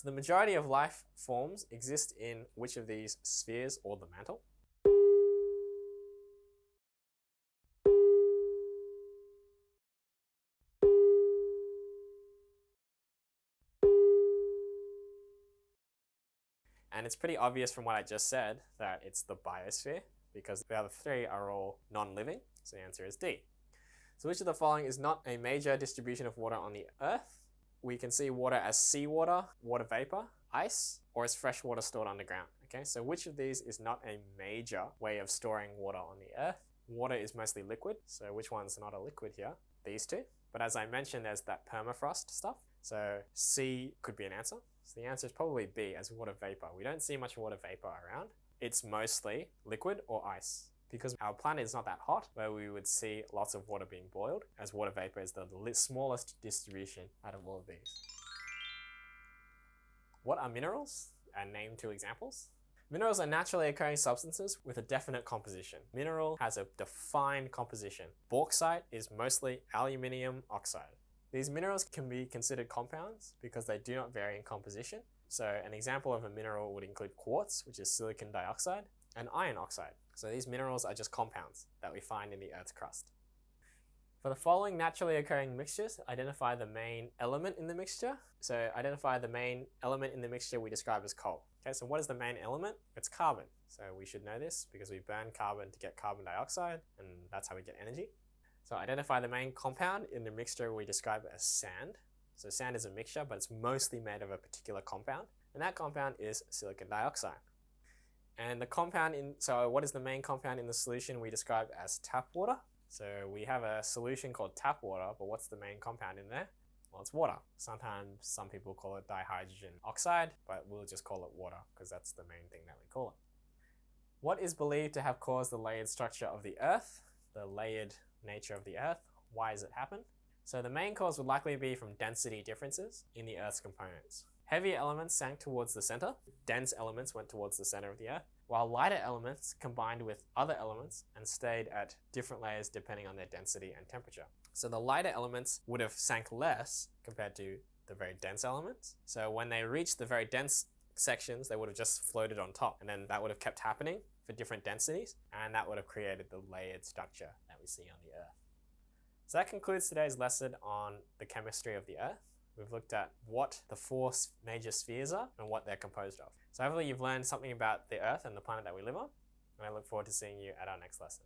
So the majority of life forms exist in which of these spheres or the mantle? And it's pretty obvious from what I just said that it's the biosphere, because the other three are all non-living, so the answer is D. So which of the following is not a major distribution of water on the Earth? We can see water as seawater, water vapor, ice, or as fresh water stored underground. Okay, so which of these is not a major way of storing water on the Earth? Water is mostly liquid, so which one's not a liquid here? These two. But as I mentioned, there's that permafrost stuff. So C could be an answer. So the answer is probably B, as water vapor. We don't see much water vapor around. It's mostly liquid or ice, because our planet is not that hot where we would see lots of water being boiled, as water vapor is the smallest distribution out of all of these. What are minerals? And name two examples. Minerals are naturally occurring substances with a definite composition. Mineral has a defined composition. Bauxite is mostly aluminium oxide. These minerals can be considered compounds because they do not vary in composition. So an example of a mineral would include quartz, which is silicon dioxide, and iron oxide. So these minerals are just compounds that we find in the Earth's crust. For the following naturally occurring mixtures, identify the main element in the mixture. So identify the main element in the mixture we describe as coal. Okay, so what is the main element? It's carbon. So we should know this because we burn carbon to get carbon dioxide, and that's how we get energy. So identify the main compound in the mixture we describe as sand. So sand is a mixture, but it's mostly made of a particular compound, and that compound is silicon dioxide. And the compound so what is the main compound in the solution we describe as tap water? So we have a solution called tap water, but what's the main compound in there? Well, it's water. Sometimes some people call it dihydrogen oxide, but we'll just call it water because that's the main thing that we call it. What is believed to have caused the layered structure of the Earth? The layered nature of the Earth. Why does it happen? So the main cause would likely be from density differences in the Earth's components. Heavier elements sank towards the center, dense elements went towards the center of the Earth, while lighter elements combined with other elements and stayed at different layers depending on their density and temperature. So the lighter elements would have sank less compared to the very dense elements. So when they reached the very dense sections, they would have just floated on top, and then that would have kept happening for different densities, and that would have created the layered structure that we see on the Earth. So that concludes today's lesson on the chemistry of the Earth. We've looked at what the four major spheres are and what they're composed of. So hopefully you've learned something about the Earth and the planet that we live on, and I look forward to seeing you at our next lesson.